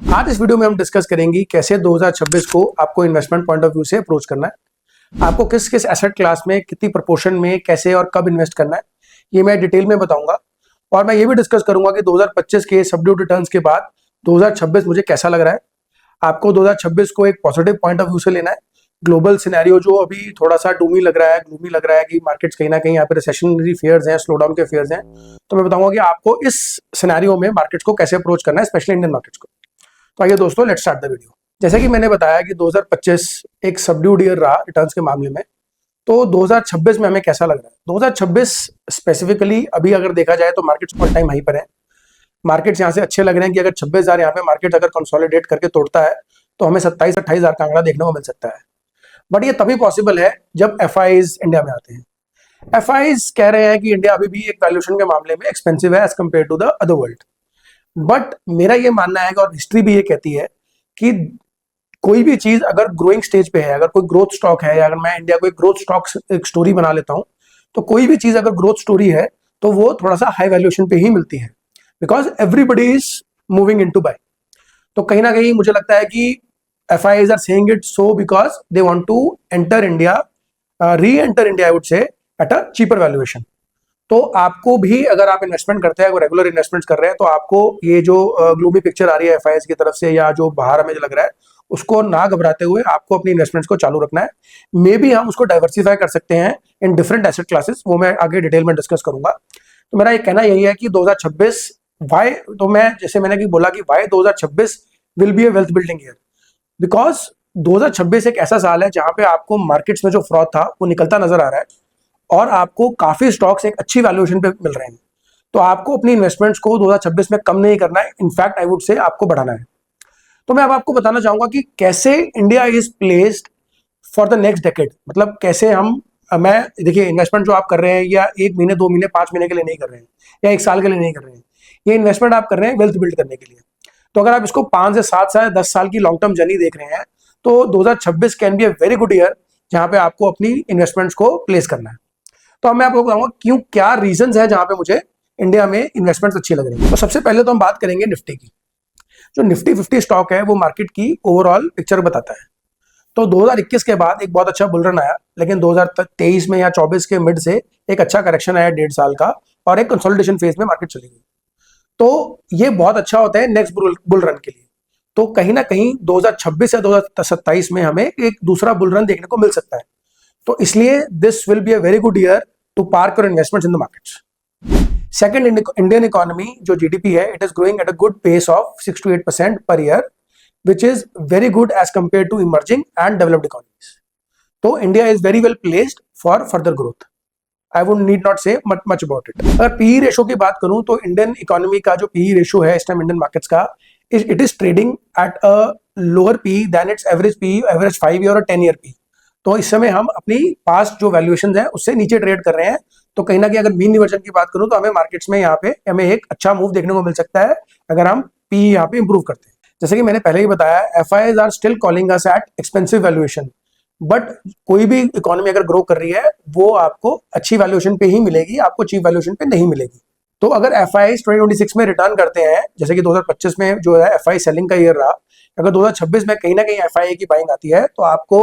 आज इस वीडियो में हम डिस्कस करेंगे कैसे 2026 को आपको इन्वेस्टमेंट पॉइंट ऑफ व्यू से अप्रोच करना है, आपको किस किस एसेट क्लास में कितनी प्रोपोर्शन में कैसे और कब इन्वेस्ट करना है, ये मैं डिटेल में बताऊंगा। और मैं ये भी डिस्कस करूंगा कि 2025 के सबड्यूड रिटर्न्स के बाद 2026 मुझे कैसा लग रहा है। आपको 2026 को एक पॉजिटिव पॉइंट ऑफ व्यू से लेना है। ग्लोबल सिनेरियो जो अभी थोड़ा सा ग्लूमी लग रहा है कि मार्केट्स कहीं ना कहीं यहाँ पे रिसेशनरी फियर्स हैं, स्लो डाउन के फियर्स हैं, तो मैं बताऊंगा कि आपको इस सिनेरियो में मार्केट्स को कैसे अप्रोच करना है, स्पेशली इंडियन मार्केट्स को। तो आइए दोस्तों, लेट्स स्टार्ट द वीडियो। जैसे कि मैंने बताया कि 2025 एक सबड्यूड ईयर रहा रिटर्न्स के मामले में, तो 2026 में हमें कैसा लग रहा है। 2026 स्पेसिफिकली अभी अगर देखा जाए तो मार्केट्स ऑल टाइम हाई पर है। मार्केट्स यहाँ से अच्छे लग रहे हैं कि अगर 26,000 यहाँ पे मार्केट अगर कंसोलिडेट करके तोड़ता है तो हमें 27-28,000 का आंकड़ा देखने को मिल सकता है। बट ये तभी पॉसिबल है जब एफआईज इंडिया में आते हैं। एफआईज कह रहे हैं कि इंडिया अभी भी एक वैल्यूएशन के मामले में एक्सपेंसिव है as compare to the other world. But मेरा ये मानना है और हिस्ट्री भी ये कहती है कि कोई भी चीज अगर ग्रोइंग स्टेज पे है, अगर कोई ग्रोथ स्टॉक है, या अगर मैं इंडिया को एक ग्रोथ स्टॉक एक स्टोरी बना लेता हूं, तो कोई भी चीज अगर ग्रोथ स्टोरी है तो वो थोड़ा सा हाई वैल्यूएशन पे ही मिलती है, because everybody is moving into buy. तो कहीं ना कहीं मुझे लगता है कि FIs are saying it so because they want to enter India, re enter India I would say at a cheaper valuation. तो आपको भी अगर आप इन्वेस्टमेंट करते हैं, रेगुलर इन्वेस्टमेंट्स कर रहे हैं, तो आपको ये जो ग्लूमी पिक्चर आ रही है FIs की तरफ से या जो बाहर हमें लग रहा है, उसको ना घबराते हुए आपको अपनी इन्वेस्टमेंट्स को चालू रखना है। मे बी हम उसको डाइवर्सिफाई कर सकते हैं इन डिफरेंट एसेट क्लासेस, वो मैं आगे डिटेल में डिस्कस करूंगा। तो मेरा ये कहना यही है कि 2026 वाई, तो मैं जैसे मैंने बोला कि why 2026 will be a wealth building year, because 2026 एक ऐसा साल है जहां पे आपको मार्केट्स में जो फ्रॉड था वो निकलता नजर आ रहा है और आपको काफी स्टॉक्स एक अच्छी वैल्यूएशन पे मिल रहे हैं। तो आपको अपनी इन्वेस्टमेंट्स को 2026 में कम नहीं करना है, इनफैक्ट आई वुड से आपको बढ़ाना है। तो मैं अब आपको बताना चाहूंगा कि कैसे India is placed for the next decade. मतलब कैसे हम, मैं देखिए, इन्वेस्टमेंट जो आप कर रहे हैं या 1 महीने 2 महीने 5 महीने के लिए नहीं कर रहे हैं या 1 साल के लिए नहीं कर रहे हैं, ये इन्वेस्टमेंट आप कर रहे हैं वेल्थ बिल्ड करने के लिए। तो अगर आप इसको 5 से 7 साल 10 साल की लॉन्ग टर्म जर्नी देख रहे हैं, तो 2026 can be a very good year जहां पे आपको अपनी इन्वेस्टमेंट्स को प्लेस करना है। तो अब मैं आपको बताऊंगा क्यों, क्या रीजंस है जहां पे मुझे इंडिया में इन्वेस्टमेंट्स अच्छी लग रही है। तो सबसे पहले तो हम बात करेंगे निफ्टी की। जो निफ्टी 50 स्टॉक है वो मार्केट की ओवरऑल पिक्चर बताता है। तो 2021 के बाद एक बहुत अच्छा बुल रन आया, लेकिन 2023 में या 24 के मिड से एक अच्छा करेक्शन आया 1.5 साल का, और एक कंसोलिडेशन फेज में मार्केट चली गई। तो ये बहुत अच्छा होता है नेक्स्ट बुल रन के लिए। तो कहीं ना कहीं 2026 या 2027 में हमें एक दूसरा बुल रन देखने को मिल सकता है। तो इसलिए this will be a very good year to park your investments in the markets. Second, Indian economy जो GDP है, it is growing at a good pace of 6 to 8% per year, which is very good as compared to emerging and developed economies. तो India is very well placed for further growth. I would need not say much about it. अगर PE ratio की बात करूं तो Indian economy का जो PE ratio है इस टाइम इंडियन मार्केट्स का, it is trading at a lower PE than its average PE, average 5 year और 10 ईयर PE। तो इस समय हम अपनी पास्ट जो वैल्यूएशन है उससे नीचे ट्रेड कर रहे हैं। तो कहीं ना कहीं अगर मीन रिवर्जन की बात करूं तो हमें मार्केट्स में यहाँ पे हमें एक अच्छा मूव देखने को मिल सकता है अगर हम PE यहाँ पे इंप्रूव करते हैं। जैसे कि मैंने पहले ही बताया, FIs are still calling us at expensive valuation, but कोई भी इकोनॉमी अगर ग्रो कर रही है वो आपको अच्छी वैल्यूएशन पे ही मिलेगी, आपको चीप वैल्यूएशन पे नहीं मिलेगी। तो अगर FIs 2026 में रिटर्न करते हैं, जैसे कि 2025 में जो है FI सेलिंग का ईयर रहा, अगर 2026 में कहीं ना कहीं FIA की बाइंग आती है तो आपको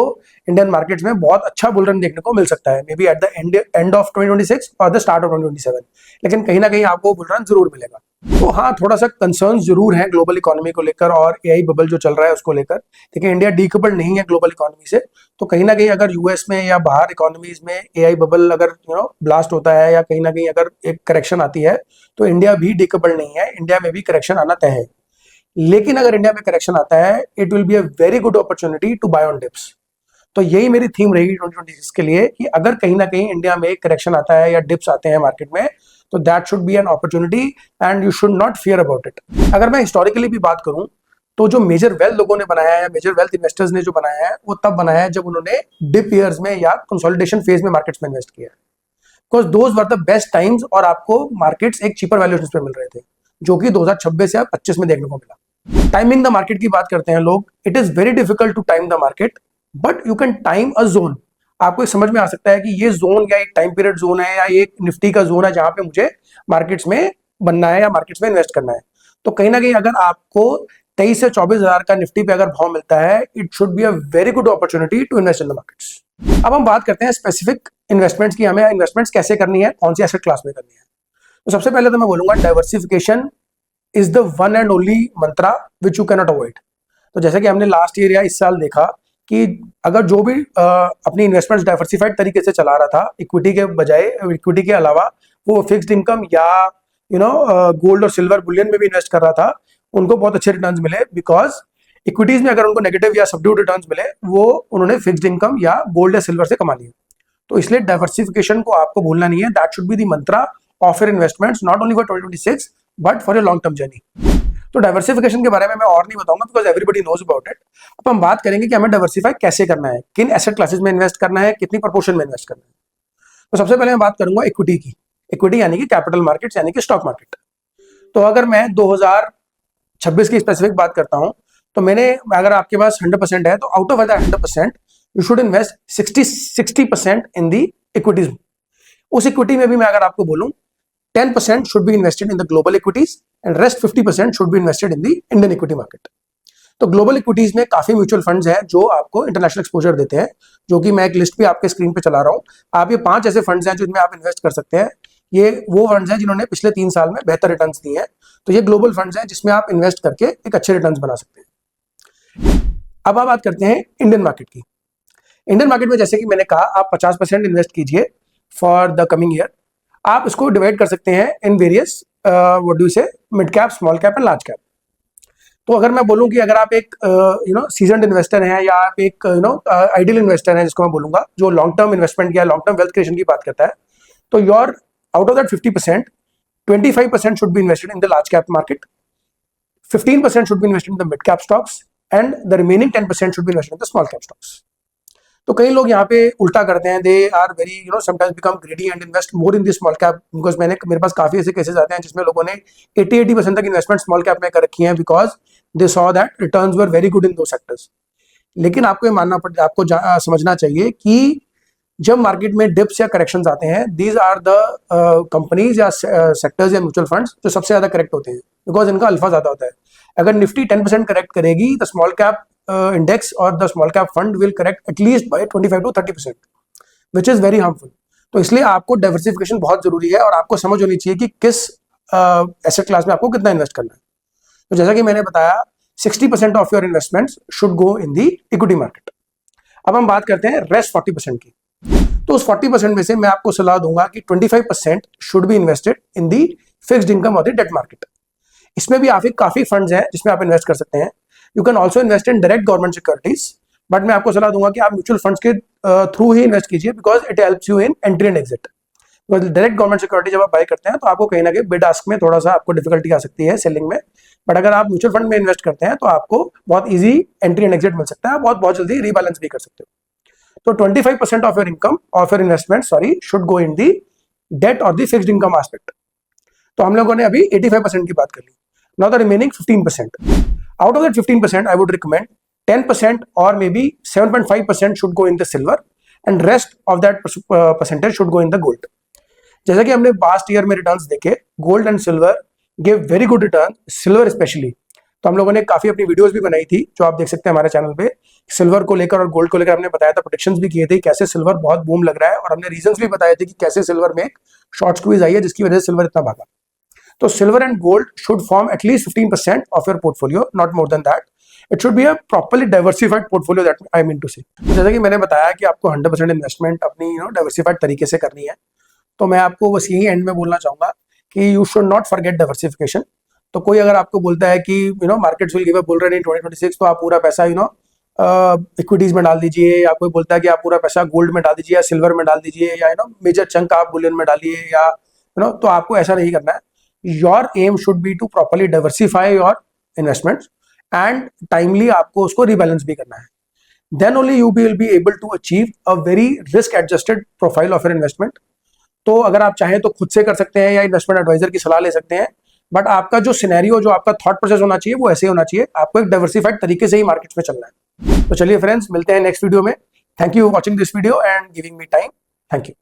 इंडियन मार्केट्स में बहुत अच्छा बुल रन देखने को मिल सकता है, may be at the end of 2026 और द स्टार्ट ऑफ 2027। लेकिन कहीं ना कहीं आपको बुल रन जरूर मिलेगा। तो हाँ, थोड़ा सा कंसर्न जरूर है ग्लोबल इकोनॉमी को लेकर और AI बबल जो चल रहा है उसको लेकर। देखिए, इंडिया डीकपल्ड नहीं है ग्लोबल इकोनॉमी से, तो कहीं ना कहीं अगर US में या बाहर इकोनॉमीज में AI बबल अगर ब्लास्ट होता है या कहीं ना कहीं अगर एक करेक्शन आती है, तो इंडिया भी डीकपल्ड नहीं है, इंडिया में भी करेक्शन आना तय है। लेकिन अगर इंडिया में करेक्शन आता है, it will be a very good opportunity to buy on dips. तो यही मेरी थीम रहेगी 2026 के लिए कि अगर कहीं ना कहीं इंडिया में करेक्शन आता है या डिप्स आते हैं मार्केट में, तो that should B an opportunity and you should not fear about it. अगर मैं हिस्टोरिकली भी बात करूं तो जो मेजर वेल्थ लोगों ने बनाया है या मेजर वेल्थ इन्वेस्टर्स ने जो बनाया है वो तब बनाया है जब उन्होंने डिप ईयर्स में या कंसोलिडेशन फेज में मार्केट्स में इन्वेस्ट किया है, because those were the best times और आपको मार्केट्स एक चीपर वैल्यूएशन पे मिल रहे थे, जो कि 2026 या 25 में देखने को मिला। टाइमिंग द मार्केट की बात करते हैं लोग, it is very difficult to time the market, but you can time a zone. आपको समझ में आ सकता है कि ये जोन या एक टाइम पीरियड जोन है या एक निफ्टी का जोन है जहां पे मुझे मार्केट्स में बनना है या मार्केट्स में इन्वेस्ट करना है। तो कहीं ना कहीं अगर आपको 23 से 24 हजार का निफ्टी पे अगर भाव मिलता है, it should be a very good opportunity to invest in the markets. अब हम बात करते हैं स्पेसिफिक इन्वेस्टमेंट्स की, हमें इन्वेस्टमेंट्स कैसे करनी है, कौन सी एसेट क्लास में करनी है। तो सबसे पहले तो मैं बोलूंगा diversification is the one and only Mantra which you can not avoid. तो जैसे कि हमने लास्ट ईयर या इस साल देखा कि अगर जो भी अपनी इन्वेस्टमेंट्स डाइवर्सिफाइड तरीके से चला रहा था, इक्विटी के बजाय, इक्विटी के अलावा वो फिक्स्ड इनकम या गोल्ड और सिल्वर बुलियन में भी इन्वेस्ट कर रहा था, उनको बहुत अच्छे रिटर्न्स मिले। बिकॉज इक्विटीज में अगर उनको नेगेटिव या सबड्यूड रिटर्न्स मिले, वो उन्होंने फिक्स्ड इनकम या गोल्ड या सिल्वर से कमा लिए। तो इसलिए डाइवर्सिफिकेशन को आपको भूलना नहीं है। That should be the mantra of your investments, not only for 2026 but for your long term journey. तो डाइवर्सिफिकेशन के बारे में मैं और नहीं बताऊंगा because everybody knows about it. अब हम बात करेंगे कि हमें डाइवर्सिफाई कैसे करना है, किन एसेट क्लासेस में इन्वेस्ट करना है, कितनी प्रोपोर्शन में इन्वेस्ट करना है। तो सबसे पहले मैं बात करूंगा इक्विटी की। इक्विटी यानी कि कैपिटल मार्केट्स यानी कि स्टॉक मार्केट। तो अगर मैं 2026 की स्पेसिफिक बात करता हूं, तो अगर आपके पास 100% है, तो out of that 100% you should invest 60% in the equities. उस इक्विटी में भी मैं अगर आपको बोलूं 10% should be invested in the global equities and rest 50% should be invested in the Indian equity market। तो ग्लोबल इक्विटीज में काफी म्यूचुअल फंड्स हैं जो आपको इंटरनेशनल एक्सपोजर देते हैं, जो कि मैं एक लिस्ट भी आपके स्क्रीन पे चला रहा हूं। आप ये 5 ऐसे फंड्स हैं जिनमें आप इन्वेस्ट कर सकते हैं। ये वो फंड्स हैं जिन्होंने पिछले 3 साल में बेहतर रिटर्न्स दिए हैं। तो ये ग्लोबल फंड्स हैं जिसमें आप इन्वेस्ट करके एक अच्छे रिटर्न्स बना सकते हैं। अब आप बात करते हैं इंडियन मार्केट की। इंडियन मार्केट में जैसे कि मैंने कहा, आप 50% इन्वेस्ट कीजिए फॉर द कमिंग ईयर। आप इसको डिवाइड कर सकते हैं in various what do you say, mid cap, small cap and large cap. तो अगर मैं बोलूं कि अगर आप एक सीजन्ड इन्वेस्टर हैं या आप एक आइडियल इन्वेस्टर हैं, जिसको मैं बोलूंगा जो लॉन्ग टर्म इन्वेस्टमेंट या लॉन्ग टर्म वेल्थ क्रिएशन की बात करता है, तो your out of that 50%, 25% should be invested in the large cap market, 15% should be invested in the mid cap stocks and the remaining 10% should be invested in the small cap stocks. तो कई लोग यहाँ पे उल्टा करते हैं, they are very sometimes become greedy and invest more in the small cap. Because मेरे पास काफी ऐसे केसेस आते हैं जिसमें लोगों ने 80% तक इन्वेस्टमेंट स्मॉल कैप में कर रखी है, because they saw that returns were very good in दो सेक्टर्स। लेकिन आपको ये आपको समझना चाहिए कि जब मार्केट में डिप्स या करेक्शंस आते हैं, दीज आर द कंपनीज या सेक्टर्स या म्यूचुअल फंड्स जो सबसे ज्यादा करेक्ट होते हैं, बिकॉज इनका अल्फा ज्यादा होता है। अगर निफ्टी 10% करेक्ट करेगी, the small cap index or the small cap fund will correct at least by 25 to 30%, which is very harmful। तो इसलिए आपको डाइवर्सिफिकेशन बहुत जरूरी है और आपको समझ होनी चाहिए कि किस एसेट क्लास में आपको कितना इन्वेस्ट करना है। तो जैसा कि मैंने बताया, 60% of your investments should go in the equity market. अब हम बात करते हैं रेस्ट 40% की। तो उस 40% में से मैं आपको सलाह दूंगा कि 25% should be invested in the fixed income और द डेट मार्केट। इसमें भी काफी फंड्स हैं जिसमें आप इन्वेस्ट कर सकते हैं। You can also invest in direct government securities, but मैं आपको सलाह दूंगा कि आप म्यूचुअल फंड्स के थ्रू ही इन्वेस्ट कीजिए, because it helps you in entry and exit. Direct government security जब आप बाय करते हैं तो आपको कहीं ना कहीं बिड आस्क में थोड़ा सा आपको डिफिकल्टी आ सकती है सेलिंग में, बट अगर आप म्यूचुअल फंड में इन्वेस्ट करते हैं तो आपको बहुत ईजी एंट्री एंड एग्जिट मिल सकता है, बहुत जल्दी रीबैलेंस भी कर सकते हो। तो 25% of your income, of your investment should go in the debt और दी फिक्स्ड इनकम एस्पेक्ट। तो हम लोगों ने अभी 85% की बात कर ली। Now the remaining 15%, out of that 15% I would recommend 10% or maybe 7.5% should go in the silver and rest of that percentage should go in the gold। जैसा कि हमने पास्ट ईयर में रिटर्न्स देखे, gold and silver give very good return, silver specially. तो हम लोगों ने काफी अपनी वीडियोस भी बनाई थी जो आप देख सकते हैं हमारे चैनल पे। सिल्वर को लेकर और गोल्ड को लेकर हमने बताया था, प्रेडिक्शंस भी किए थे कैसे सिल्वर बहुत बूम लग रहा है, और हमने रीजंस भी बताए थे कि कैसे सिल्वर में एक शॉर्ट स्क्वीज आई है जिसकी वजह से सिल्वर इतना भागा। तो silver and gold should form at least 15% of your portfolio, not more than that. It should be a properly diversified portfolio, that I mean to say. जैसा कि मैंने बताया कि आपको 100% इन्वेस्टमेंट अपनी डाइवर्सिफाइड तरीके से करनी है, तो मैं आपको बस यही एंड में बोलना चाहूंगा कि you should not forget diversification. तो कोई अगर आपको बोलता है कि markets will give a bull run in 2026, तो आप पूरा पैसा इक्विटीज में डाल दीजिए, या कोई बोलता है कि आप पूरा पैसा गोल्ड में डाल दीजिए या सिल्वर में डाल दीजिए, या मेजर चंक आप बुलियन में डालिए, या तो आपको ऐसा नहीं करना है। Your aim should be to properly diversify your investments and timely आपको उसको rebalance भी करना है। Then only you will be able to achieve a very risk adjusted profile of your investment। तो अगर आप चाहें तो खुद से कर सकते हैं या इन्वेस्टमेंट एडवाइजर की सलाह ले सकते हैं, बट आपका जो सिनेरियो, जो आपका थॉट प्रोसेस होना चाहिए वो ऐसे होना चाहिए। आपको एक डाइवर्सिफाइड तरीके से ही मार्केट्स में चलना है। तो चलिए फ्रेंड्स, मिलते हैं नेक्स्ट वीडियो में। Thank you for watching this video and giving me time. Thank you.